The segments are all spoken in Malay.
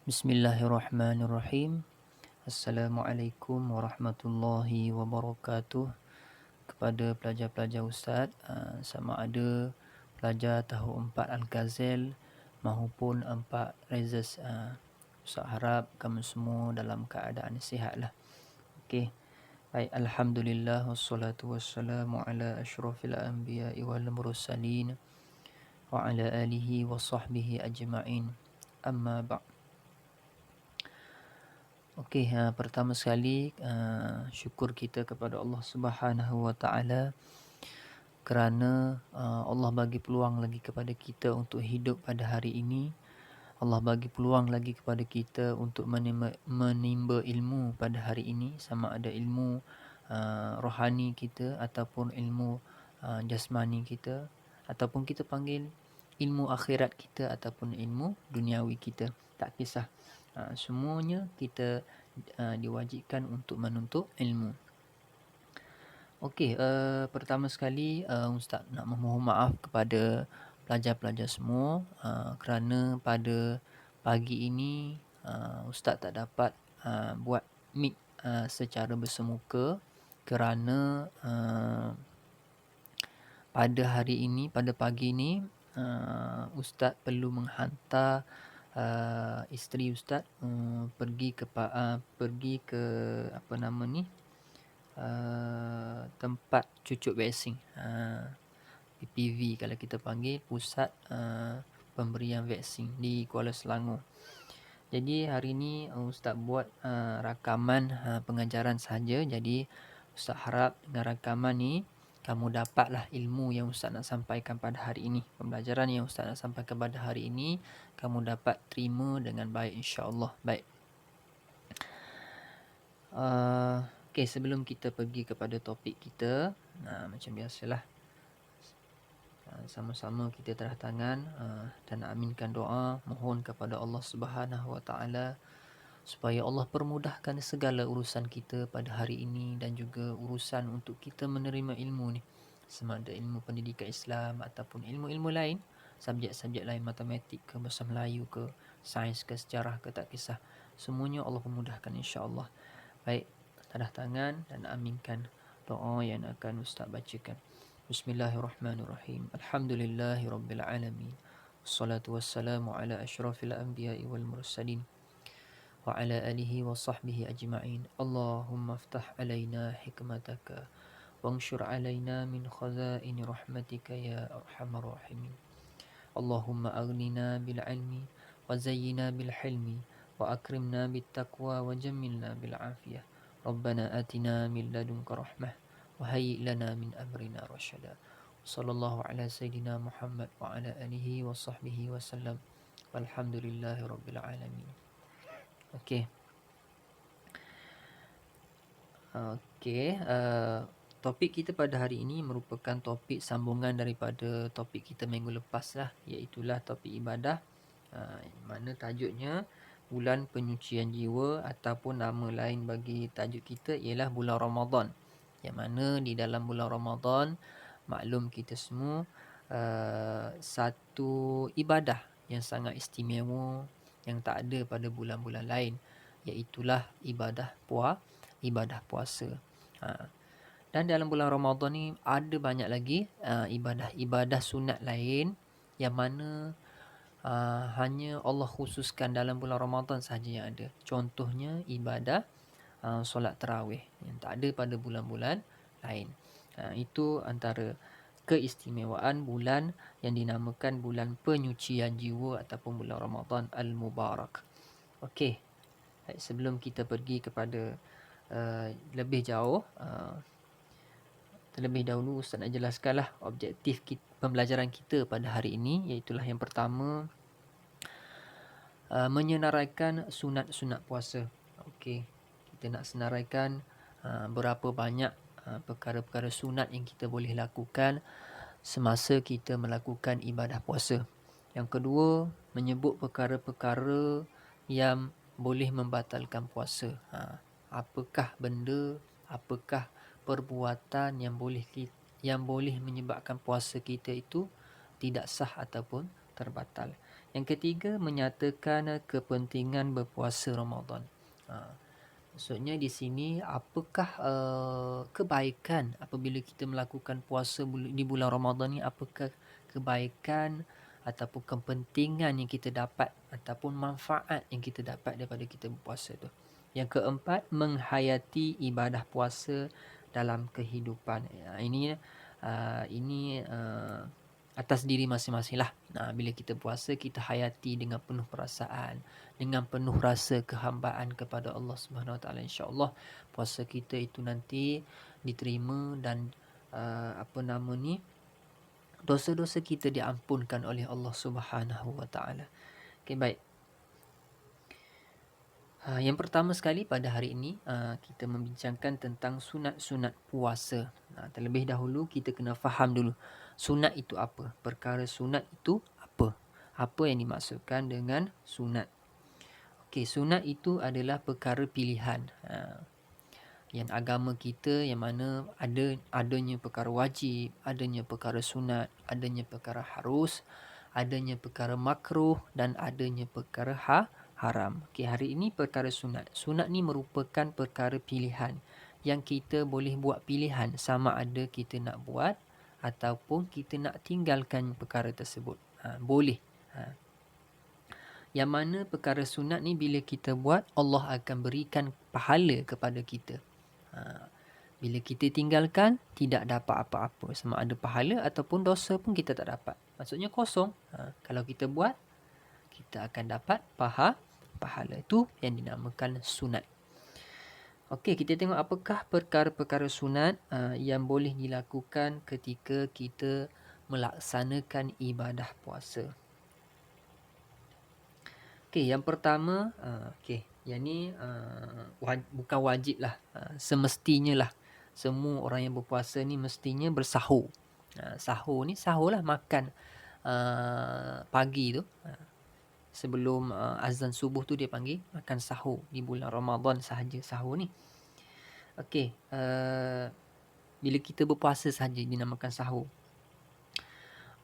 Bismillahirrahmanirrahim. Assalamualaikum warahmatullahi wabarakatuh. Kepada pelajar-pelajar Ustaz, sama ada pelajar tahun 4 Al-Ghazel maupun 4 Rezes, Ustaz harap kamu semua dalam keadaan sihatlah. Okey. Baik, alhamdulillah wassalatu wassalamu ala asyrafil anbiya'i wal mursalin wa ala alihi wa sahbihi ajma'in. Amma ba'd. Okey, pertama sekali syukur kita kepada Allah Subhanahu Wa Taala kerana Allah bagi peluang lagi kepada kita untuk hidup pada hari ini. Allah bagi peluang lagi kepada kita untuk menimba ilmu pada hari ini, sama ada ilmu rohani kita ataupun ilmu jasmani kita, ataupun kita panggil ilmu akhirat kita ataupun ilmu duniawi kita, tak kisah. Semuanya kita diwajibkan untuk menuntut ilmu. Okey, pertama sekali Ustaz nak memohon maaf kepada pelajar-pelajar semua kerana pada pagi ini Ustaz tak dapat buat meet secara bersemuka kerana pada hari ini, pada pagi ini Ustaz perlu menghantar isteri Ustaz pergi ke apa nama ni, tempat cucuk vaksin, PPV kalau kita panggil, pusat pemberian vaksin di Kuala Selangor. Jadi hari ini Ustaz buat rakaman pengajaran sahaja. Jadi Ustaz harap dengan rakaman ni kamu dapatlah ilmu yang Ustaz nak sampaikan pada hari ini. Pembelajaran yang Ustaz nak sampaikan pada hari ini kamu dapat terima dengan baik, insya-Allah. Baik. Okey, sebelum kita pergi kepada topik kita, macam biasalah, sama-sama kita terah tangan dan aminkan doa, mohon kepada Allah Subhanahu Wa Taala supaya Allah permudahkan segala urusan kita pada hari ini dan juga urusan untuk kita menerima ilmu ni, sama ada ilmu pendidikan Islam ataupun ilmu-ilmu lain, subjek-subjek lain, matematik ke, bahasa Melayu ke, sains ke, sejarah ke, tak kisah. Semuanya Allah permudahkan, insya-Allah. Baik, tadah tangan dan aminkan doa yang akan Ustaz bacakan. Bismillahirrahmanirrahim. Alhamdulillahirabbil alamin. Wassalatu wassalamu ala asyrafil anbiya'i wal mursalin wa ala alihi wa sahbihi ajma'in. Allahumma aftah alaina hikmataka wanshur alaina min khazaini rahmatika ya arhamar rahimin. Allahumma aghnina bil ilmi wa zayyina bil hilmi wa akrimna bit taqwa wa jammilna bil afiyah. Rabbana atina min ladunka rahmah wa hayyi lana min amrina rasyada. Sallallahu ala sayyidina Muhammad wa ala alihi wa sahbihi wa sallam. Walhamdulillahi rabbil alamin. Okey. Topik kita pada hari ini merupakan topik sambungan daripada topik kita minggu lepas lah, iaitulah topik ibadah, mana tajuknya bulan penyucian jiwa ataupun nama lain bagi tajuk kita ialah bulan Ramadan. Yang mana di dalam bulan Ramadan, maklum kita semua, satu ibadah yang sangat istimewa yang tak ada pada bulan-bulan lain, iaitulah ibadah puasa. Dan dalam bulan Ramadan ni ada banyak lagi ibadah-ibadah sunat lain yang mana hanya Allah khususkan dalam bulan Ramadan sahaja yang ada. Contohnya ibadah solat tarawih yang tak ada pada bulan-bulan lain. Itu antara keistimewaan bulan yang dinamakan bulan penyucian jiwa ataupun bulan Ramadan Al-Mubarak. Okey. Sebelum kita pergi kepada lebih jauh, terlebih dahulu Ustaz nak jelaskanlah objektif pembelajaran kita pada hari ini, iaitulah yang pertama, menyenaraikan sunat-sunat puasa. Okey, kita nak senaraikan berapa banyak perkara-perkara sunat yang kita boleh lakukan semasa kita melakukan ibadah puasa. Yang kedua, menyebut perkara-perkara yang boleh membatalkan puasa. Apakah benda, apakah perbuatan yang boleh menyebabkan puasa kita itu tidak sah ataupun terbatal. Yang ketiga, menyatakan kepentingan berpuasa Ramadan. Maksudnya di sini apakah kebaikan apabila kita melakukan puasa di bulan Ramadan ni, apakah kebaikan ataupun kepentingan yang kita dapat ataupun manfaat yang kita dapat daripada kita berpuasa tu. Yang keempat, menghayati ibadah puasa dalam kehidupan. Ini atas diri masing-masing lah. Bila kita puasa, kita hayati dengan penuh perasaan, dengan penuh rasa kehambaan kepada Allah Subhanahu Wa Taala. InsyaAllah puasa kita itu nanti diterima dan dosa-dosa kita diampunkan oleh Allah Subhanahu Wa Taala. Okay, baik. Yang pertama sekali pada hari ini kita membincangkan tentang sunat-sunat puasa. Terlebih dahulu kita kena faham dulu sunat itu apa. Perkara sunat itu apa? Apa yang dimaksudkan dengan sunat? Okey, sunat itu adalah perkara pilihan. Yang agama kita yang mana adanya perkara wajib, adanya perkara sunat, adanya perkara harus, adanya perkara makruh dan adanya perkara haram. Okey, hari ini perkara sunat. Sunat ni merupakan perkara pilihan yang kita boleh buat pilihan sama ada kita nak buat ataupun kita nak tinggalkan perkara tersebut. Boleh. Yang mana perkara sunat ni bila kita buat, Allah akan berikan pahala kepada kita. Bila kita tinggalkan, tidak dapat apa-apa. Sama ada pahala ataupun dosa pun kita tak dapat. Maksudnya kosong. Kalau kita buat, kita akan dapat pahala. Itu yang dinamakan sunat. Okey, kita tengok apakah perkara-perkara sunat yang boleh dilakukan ketika kita melaksanakan ibadah puasa. Okey, yang pertama, yang ni bukan wajib lah. Semestinya lah. Semua orang yang berpuasa ni mestinya bersahur. Sahur lah makan pagi tu. Sebelum azan subuh tu dia panggil makan sahur. Di bulan Ramadan sahaja sahur ni. Okey, bila kita berpuasa sahaja dinamakan sahur.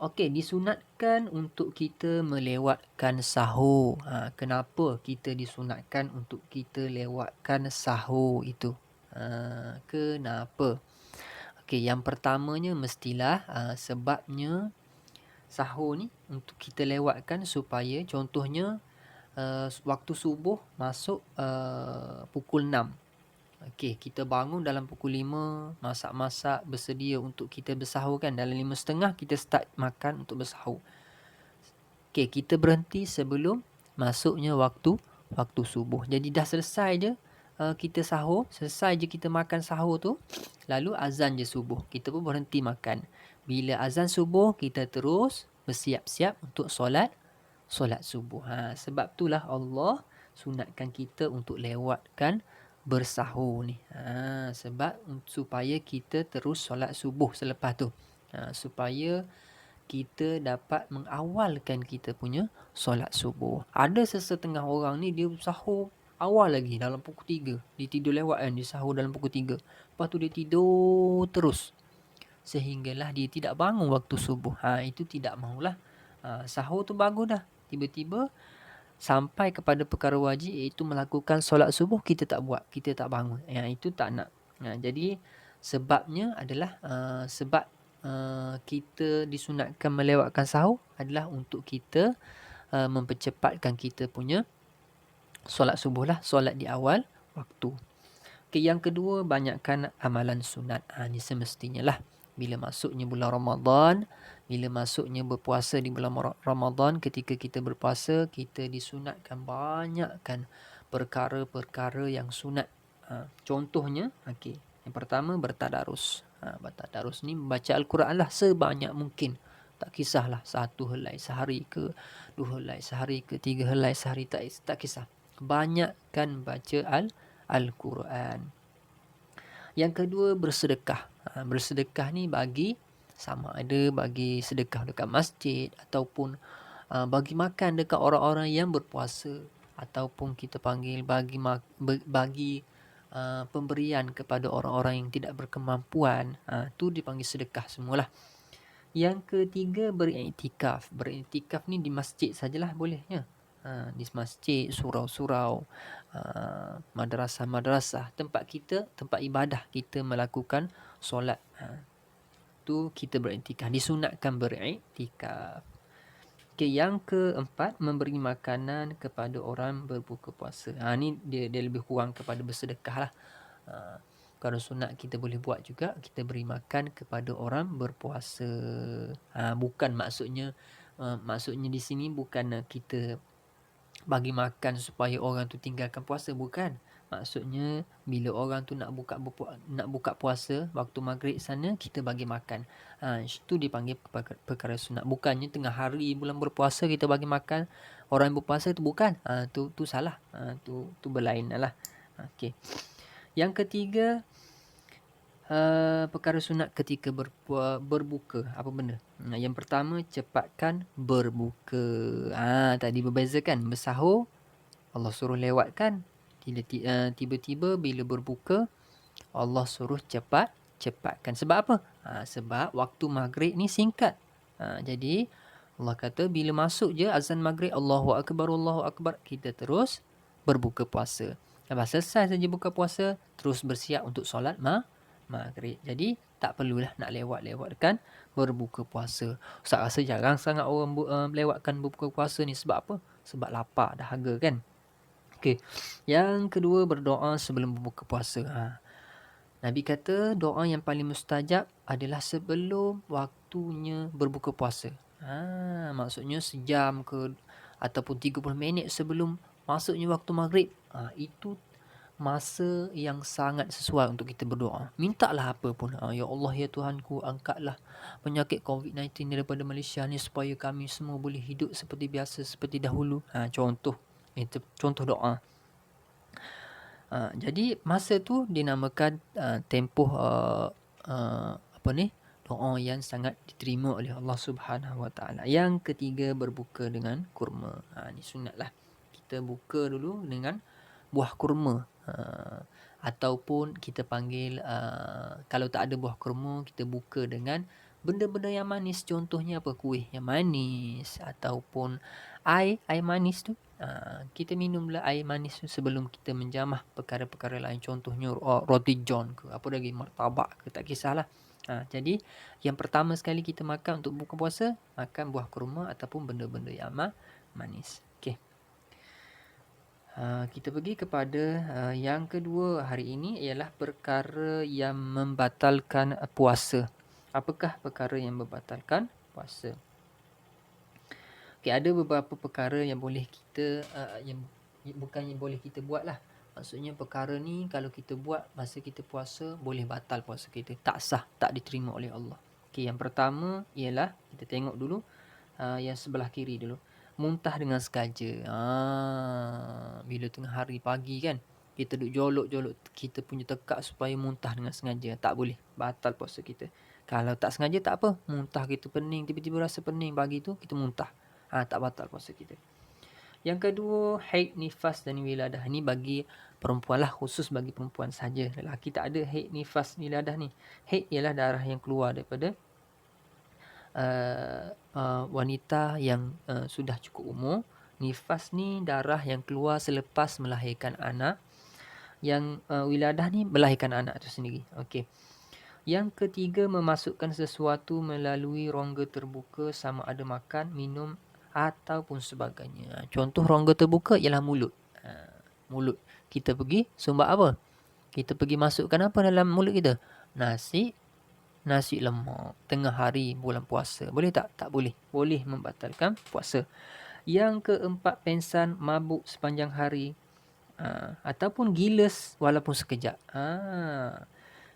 Okey, disunatkan untuk kita melewatkan sahur. Kenapa kita disunatkan untuk kita lewatkan sahur itu? Kenapa? Okey, yang pertamanya mestilah sebabnya sahur ni untuk kita lewatkan supaya contohnya waktu subuh masuk pukul 6. Okey, kita bangun dalam pukul 5, masak-masak, bersedia untuk kita bersahur kan. Dalam 5.30 kita start makan untuk bersahur. Okey, kita berhenti sebelum masuknya waktu subuh. Jadi dah selesai je kita sahur, selesai je kita makan sahur tu, lalu azan je subuh. Kita pun berhenti makan. Bila azan subuh, kita terus bersiap-siap untuk solat subuh. Sebab itulah Allah sunatkan kita untuk lewatkan bersahur ni. Sebab supaya kita terus solat subuh selepas tu. Supaya kita dapat mengawalkan kita punya solat subuh. Ada sesetengah orang ni dia sahur awal lagi dalam pukul 3. Dia tidur lewat kan, dia sahur dalam pukul 3. Lepas tu dia tidur terus. Sehinggalah dia tidak bangun waktu subuh. Itu tidak maulah. Sahur tu bagus dah. Tiba-tiba sampai kepada perkara wajib iaitu melakukan solat subuh, kita tak buat, kita tak bangun. Itu tak nak. Jadi sebabnya adalah sebab kita disunatkan melewatkan sahur adalah untuk kita mempercepatkan kita punya solat subuh lah, solat di awal waktu. Okay, yang kedua, banyakkan amalan sunat. Ini semestinya lah. Bila masuknya bulan Ramadan, bila masuknya berpuasa di bulan Ramadan, ketika kita berpuasa, kita disunatkan banyakkan perkara-perkara yang sunat. Contohnya, yang pertama bertadarus. Bertadarus ni membaca Al-Quran lah sebanyak mungkin. Tak kisahlah 1 helai sehari ke, 2 helai sehari ke, 3 helai sehari, tak kisah. Banyakkan baca Al-Quran. Yang kedua, bersedekah. Bersedekah ni bagi sama ada bagi sedekah dekat masjid ataupun bagi makan dekat orang-orang yang berpuasa, ataupun kita panggil bagi pemberian kepada orang-orang yang tidak berkemampuan. Tu dipanggil sedekah semualah. Yang ketiga beriktikaf. Beriktikaf ni di masjid sajalah bolehnya. Di masjid, surau-surau, madrasah-madrasah, tempat kita, tempat ibadah kita melakukan solat. Tu kita beriktikaf. Disunatkan beriktikaf. Okay, yang keempat, memberi makanan kepada orang berbuka puasa. Ni dia lebih kurang kepada bersedekah lah. Kalau sunat kita boleh buat juga, kita beri makan kepada orang berpuasa. Bukan maksudnya di sini bukan kita bagi makan supaya orang tu tinggalkan puasa, bukan. Maksudnya bila orang tu nak buka puasa waktu maghrib sana, kita bagi makan. Itu dipanggil perkara sunat. Bukannya tengah hari bulan berpuasa kita bagi makan orang yang berpuasa, tu bukan. Tu salah. Tu berlainan lah. Okey. Yang ketiga, perkara sunat ketika berbuka. Apa benda? Yang pertama, cepatkan berbuka. Tadi berbeza kan? Bersahur, Allah suruh lewatkan. Tiba-tiba bila berbuka, Allah suruh cepatkan. Sebab apa? Sebab waktu maghrib ni singkat. Jadi, Allah kata bila masuk je azan maghrib, Allahu Akbar, kita terus berbuka puasa. Lepas selesai saja buka puasa, terus bersiap untuk solat maghrib. Jadi tak perlulah nak lewatkan berbuka puasa. Ustaz rasa jarang sangat orang melewatkan berbuka puasa ni. Sebab apa? Sebab lapar, dahaga kan. Okey. Yang kedua, berdoa sebelum berbuka puasa. Nabi kata doa yang paling mustajab adalah sebelum waktunya berbuka puasa. Maksudnya sejam ke ataupun 30 minit sebelum masuknya waktu maghrib. Itu masa yang sangat sesuai untuk kita berdoa. Mintalah apa pun. Ya Allah, ya Tuhanku, angkatlah penyakit COVID-19 daripada Malaysia ni supaya kami semua boleh hidup seperti biasa, seperti dahulu. Contoh. Itu contoh doa. Jadi masa tu dinamakan tempoh doa yang sangat diterima oleh Allah Subhanahu Wa Taala. Yang ketiga, berbuka dengan kurma. Ni sunatlah. Kita buka dulu dengan buah kurma. Ataupun kita panggil, kalau tak ada buah kurma, kita buka dengan benda-benda yang manis. Contohnya apa? Kuih yang manis ataupun air manis tu. Kita minumlah air manis tu sebelum kita menjamah perkara-perkara lain. Contohnya roti john ke, apa lagi, martabak ke, tak kisahlah. Jadi yang pertama sekali kita makan untuk buka puasa, makan buah kurma ataupun benda-benda yang manis. Okey. Kita pergi kepada yang kedua hari ini, ialah perkara yang membatalkan puasa. Apakah perkara yang membatalkan puasa? Okay, ada beberapa perkara yang boleh kita yang bukannya boleh kita buat lah. Maksudnya perkara ni kalau kita buat masa kita puasa, boleh batal puasa kita. Tak sah, tak diterima oleh Allah. Okay, yang pertama ialah kita tengok dulu yang sebelah kiri dulu. Muntah dengan sengaja. Bila tengah hari pagi kan, kita duk jolok-jolok kita punya tekak supaya muntah dengan sengaja. Tak boleh, batal puasa kita. Kalau tak sengaja tak apa, muntah kita pening, tiba-tiba rasa pening pagi tu, kita muntah. Tak batal puasa kita. Yang kedua, haid, nifas dan wiladah. Ni bagi perempuan lah, khusus bagi perempuan saja. Lelaki tak ada haid, nifas, wiladah ni. Haid ialah darah yang keluar daripada wanita yang sudah cukup umur. Nifas ni darah yang keluar selepas melahirkan anak. Yang wiladah ni melahirkan anak tu sendiri. Okey. Yang ketiga, memasukkan sesuatu melalui rongga terbuka, sama ada makan, minum ataupun sebagainya. Contoh rongga terbuka ialah mulut. Mulut. Kita pergi sumbat apa? Kita pergi masukkan apa dalam mulut kita? Nasi lemak. Tengah hari bulan puasa. Boleh tak? Tak boleh. Boleh membatalkan puasa. Yang keempat, pengsan, mabuk sepanjang hari. Ataupun gilas walaupun sekejap.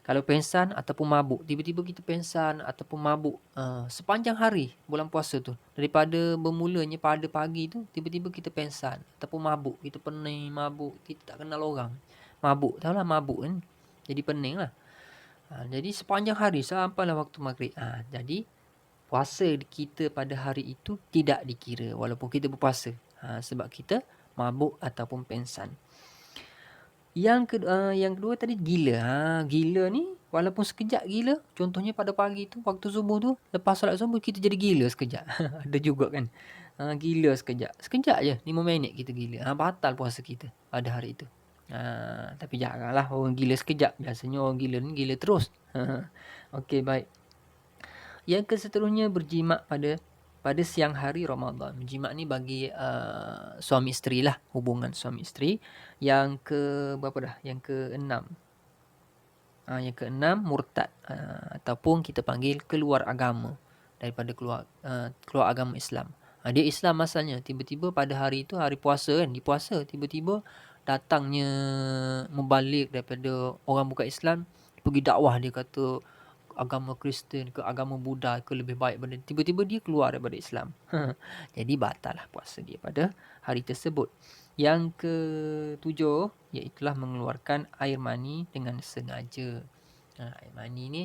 Kalau pengsan ataupun mabuk, tiba-tiba kita pengsan ataupun mabuk sepanjang hari bulan puasa tu, daripada bermulanya pada pagi tu, tiba-tiba kita pengsan ataupun mabuk, kita pening, mabuk, kita tak kenal orang. Mabuk, tahulah mabuk kan, jadi pening lah. Jadi sepanjang hari sampailah waktu maghrib. Jadi puasa kita pada hari itu tidak dikira walaupun kita berpuasa. Sebab kita mabuk ataupun pengsan. Yang kedua tadi gila. Gila ni walaupun sekejap gila, contohnya pada pagi tu waktu subuh tu, lepas solat subuh kita jadi gila sekejap. Ada juga kan. Gila sekejap. Sekejap je 5 minit kita gila. Batal puasa kita pada hari itu. Tapi janganlah orang gila sekejap. Biasanya orang gila ni gila terus. Okey, baik. Yang keseterusnya berjimat pada siang hari Ramadan. Berjimat ni bagi suami isteri lah, hubungan suami isteri. Yang ke berapa dah? Yang ke-6. Yang ke-6 murtad, ataupun kita panggil keluar agama daripada keluar agama Islam. Dia Islam asalnya, tiba-tiba pada hari itu hari puasa kan, dipuasa, tiba-tiba datangnya mubalik daripada orang bukan Islam, pergi dakwah, dia kata agama Kristian ke agama Buddha ke lebih baik pada, tiba-tiba dia keluar daripada Islam. Jadi batal lah puasa dia pada hari tersebut. Yang ke-7 iaitulah mengeluarkan air mani dengan sengaja. Air mani ni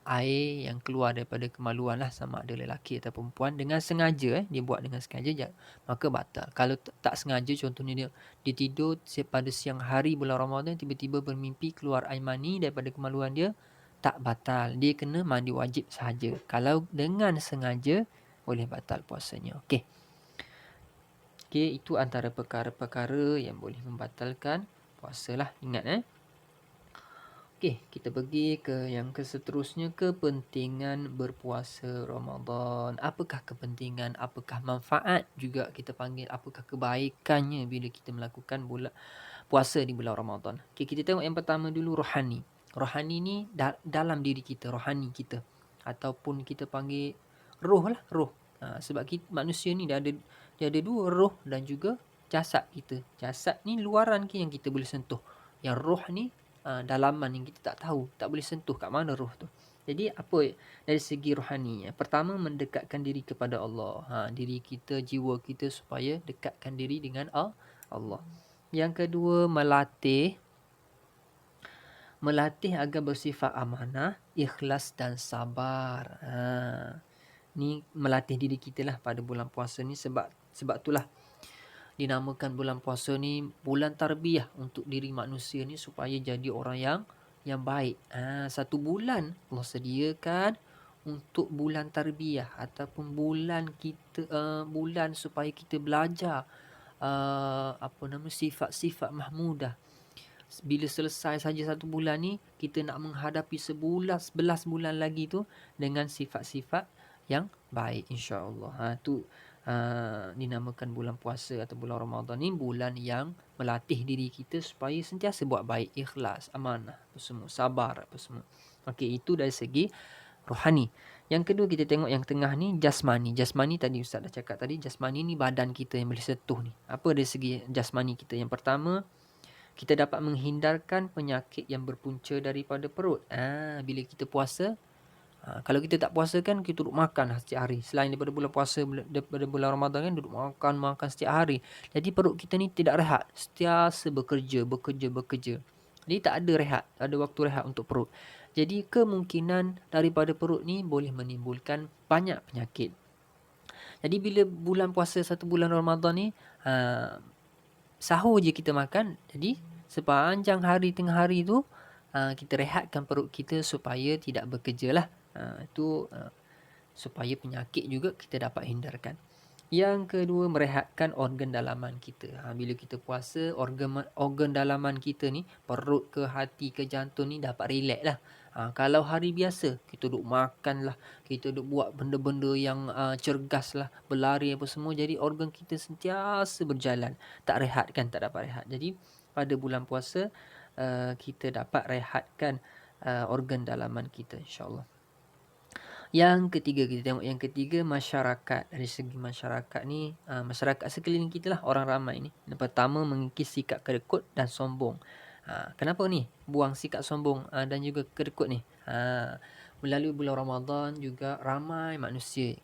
air yang keluar daripada kemaluan lah, sama ada lelaki atau perempuan, dengan sengaja dia buat dengan sengaja, maka batal. Kalau tak sengaja, contohnya dia tidur pada siang hari bulan Ramadan, tiba-tiba bermimpi keluar air mani daripada kemaluan dia, tak batal. Dia kena mandi wajib sahaja. Kalau dengan sengaja, boleh batal puasanya. Okey. Okey, itu antara perkara-perkara yang boleh membatalkan puasa lah. Ingat Okey, kita pergi ke yang keseterusnya, kepentingan berpuasa Ramadan. Apakah kepentingan, apakah manfaat juga kita panggil, apakah kebaikannya bila kita melakukan puasa di bulan Ramadan. Okey, kita tengok yang pertama dulu, rohani. Rohani ni dalam diri kita, rohani kita, ataupun kita panggil roh lah, roh. Sebab manusia ni dia ada dua, roh dan juga jasad kita. Jasad ni luaran yang kita boleh sentuh. Yang roh ni dalaman yang kita tak tahu, tak boleh sentuh kat mana roh tu. Jadi apa dari segi rohaninya? Pertama, mendekatkan diri kepada Allah. Diri kita, jiwa kita supaya dekatkan diri dengan Allah. Yang kedua, melatih agar bersifat amanah, ikhlas dan sabar. Ni melatih diri kita lah pada bulan puasa ni, sebab itulah dinamakan bulan puasa ni bulan tarbiyah untuk diri manusia ni, supaya jadi orang yang baik. Satu bulan Allah sediakan untuk bulan tarbiyah, ataupun bulan supaya kita belajar sifat-sifat mahmudah. Bila selesai saja satu bulan ni, kita nak menghadapi 11 bulan lagi tu dengan sifat-sifat yang baik, insya-Allah. Tu dinamakan bulan puasa atau bulan Ramadan ni bulan yang melatih diri kita supaya sentiasa buat baik, ikhlas, amanah, apa semua, sabar, apa semua. Okey, itu dari segi rohani. Yang kedua, kita tengok yang tengah ni, jasmani. Jasmani tadi Ustaz dah cakap tadi, jasmani ni badan kita yang boleh sentuh ni. Apa dari segi jasmani kita? Yang pertama, kita dapat menghindarkan penyakit yang berpunca daripada perut. Bila kita puasa, kalau kita tak puasa kan, kita duduk makan setiap hari. Selain daripada bulan puasa, daripada bulan Ramadan kan, duduk makan setiap hari. Jadi perut kita ni tidak rehat, sentiasa bekerja. Jadi tak ada rehat, tak ada waktu rehat untuk perut. Jadi kemungkinan daripada perut ni boleh menimbulkan banyak penyakit. Jadi bila bulan puasa satu bulan Ramadan ni, sahur je kita makan. Jadi sepanjang hari, tengah hari tu, kita rehatkan perut kita supaya tidak bekerja lah. Itu supaya penyakit juga kita dapat hindarkan. Yang kedua, merehatkan organ dalaman kita. Bila kita puasa, organ dalaman kita ni, perut ke hati ke jantung ni dapat relax lah. Kalau hari biasa, kita duk makan lah, kita duk buat benda-benda yang cergas lah, berlari apa semua, jadi organ kita sentiasa berjalan, tak rehat kan, tak dapat rehat. Jadi pada bulan puasa, kita dapat rehatkan organ dalaman kita, insyaAllah. Yang ketiga, kita tengok yang ketiga, masyarakat. Dari segi masyarakat ni, masyarakat sekeliling kita lah, orang ramai ni. Yang pertama, mengikis sikap kedekut dan sombong. Kenapa ni? Buang sikap sombong dan juga kedekut ni. Melalui bulan Ramadan juga ramai manusia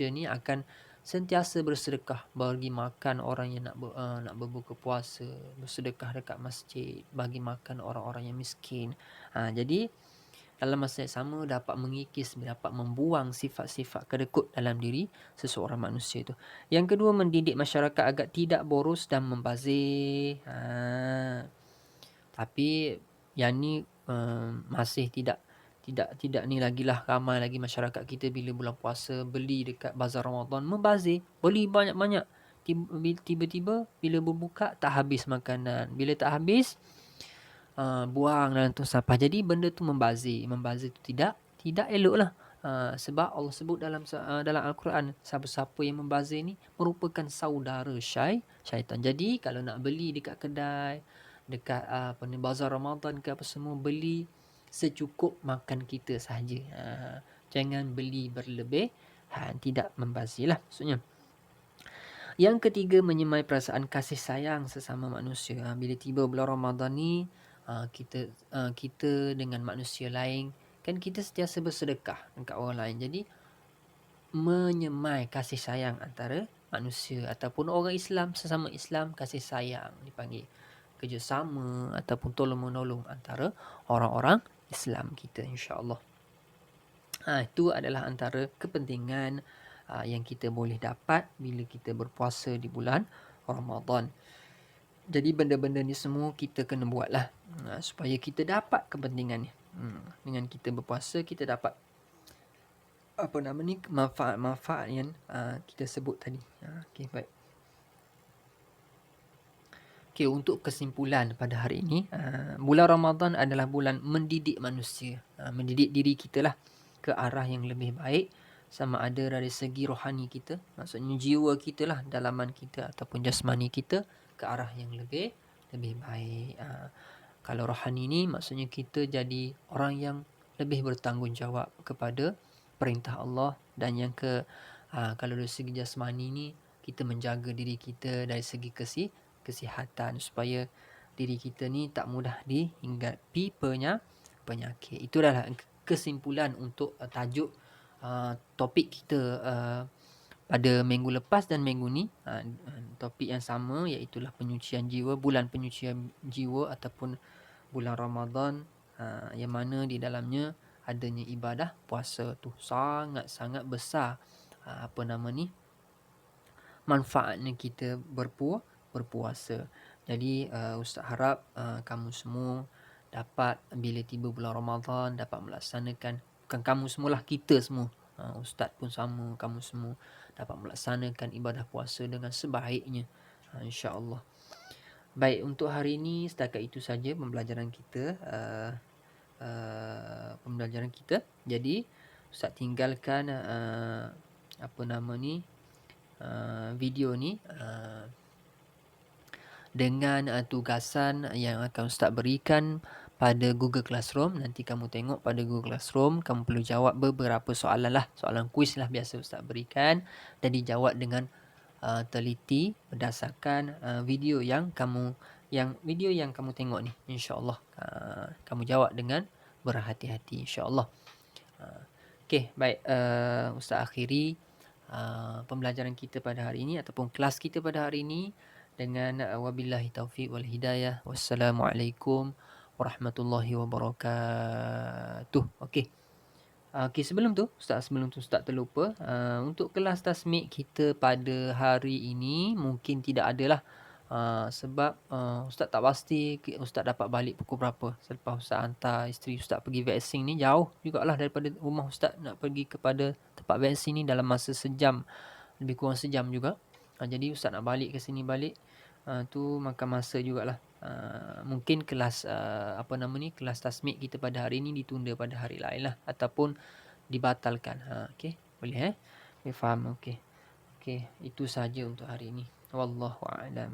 ni akan sentiasa bersedekah, bagi makan orang yang nak berbuka puasa, bersedekah dekat masjid, bagi makan orang-orang yang miskin. Jadi dalam masa yang sama dapat mengikis, dapat membuang sifat-sifat kedekut dalam diri seseorang manusia itu. Yang kedua, mendidik masyarakat agar tidak boros dan membazir. Tapi yang ni masih tidak ni lagilah, ramai lagi masyarakat kita bila bulan puasa beli dekat bazar Ramadan, membazir, beli banyak-banyak. Tiba-tiba bila berbuka tak habis makanan. Bila tak habis, buang dalam tong sampah. Jadi benda tu membazir. Membazir tu tidak eloklah. Sebab Allah sebut dalam Al-Quran, siapa-siapa yang membazir ni merupakan saudara syaitan. Jadi kalau nak beli dekat kedai, dekat bazar Ramadan ke apa semua, beli secukup makan kita sahaja. Jangan beli berlebihan, tidak membazir lah maksudnya. Yang ketiga, menyemai perasaan kasih sayang sesama manusia. Bila tiba bulan Ramadan ni, kita dengan manusia lain, kan kita sentiasa bersedekah dekat orang lain. Jadi menyemai kasih sayang antara manusia ataupun orang Islam, sesama Islam, kasih sayang dipanggil. Kerjasama ataupun tolong-menolong antara orang-orang Islam kita, insya-Allah. Itu adalah antara kepentingan yang kita boleh dapat bila kita berpuasa di bulan Ramadan. Jadi benda-benda ni semua kita kena buatlah supaya kita dapat kepentingan ni. Dengan kita berpuasa, kita dapat manfaat-manfaat yang kita sebut tadi. Okey, baik. Okey, untuk kesimpulan pada hari ini, bulan Ramadan adalah bulan mendidik manusia, mendidik diri kita lah ke arah yang lebih baik, sama ada dari segi rohani kita, maksudnya jiwa kita lah, dalaman kita ataupun jasmani kita, ke arah yang lebih baik. Kalau rohani ni maksudnya kita jadi orang yang lebih bertanggungjawab kepada perintah Allah, dan yang kalau dari segi jasmani ni, kita menjaga diri kita dari segi kesihatan supaya diri kita ni tak mudah dihinggapi penyakit. Itu adalah kesimpulan untuk tajuk topik kita pada minggu lepas dan minggu ni. Topik yang sama, iaitu penyucian jiwa, bulan penyucian jiwa ataupun bulan Ramadan, yang mana di dalamnya adanya ibadah puasa tu sangat-sangat besar manfaatnya kita berpuasa. Jadi Ustaz harap kamu semua dapat, bila tiba bulan Ramadan, dapat melaksanakan, bukan kamu semualah, kita semua, Ustaz pun sama, kamu semua dapat melaksanakan ibadah puasa dengan sebaiknya, insya-Allah. Baik, untuk hari ini setakat itu saja pembelajaran kita. Jadi Ustaz tinggalkan video ni dengan tugasan yang akan Ustaz berikan pada Google Classroom. Nanti kamu tengok pada Google Classroom, kamu perlu jawab beberapa soalan lah, soalan kuis lah biasa Ustaz berikan, dan dijawab dengan teliti berdasarkan video yang kamu tengok ni, insya-Allah. Kamu jawab dengan berhati-hati, insya-Allah. Okey, baik, Ustaz akhiri pembelajaran kita pada hari ini ataupun kelas kita pada hari ini dengan wabillahi taufiq wal hidayah. Wassalamualaikum warahmatullahi wabarakatuh. Okey. Sebelum tu Ustaz terlupa, untuk kelas tasmik kita pada hari ini mungkin tidak adalah, sebab Ustaz tak pasti Ustaz dapat balik pukul berapa. Selepas Ustaz hantar isteri Ustaz pergi vaksin ni, jauh jugalah daripada rumah Ustaz nak pergi kepada tempat vaksin ni, dalam masa sejam, lebih kurang sejam juga. Jadi Ustaz nak balik ke sini balik, tu makan masa jugalah. Mungkin kelas kelas tasmik kita pada hari ini ditunda pada hari lain lah, ataupun dibatalkan. Okey, boleh faham? Okey, itu saja untuk hari ini. Wallahu a'lam.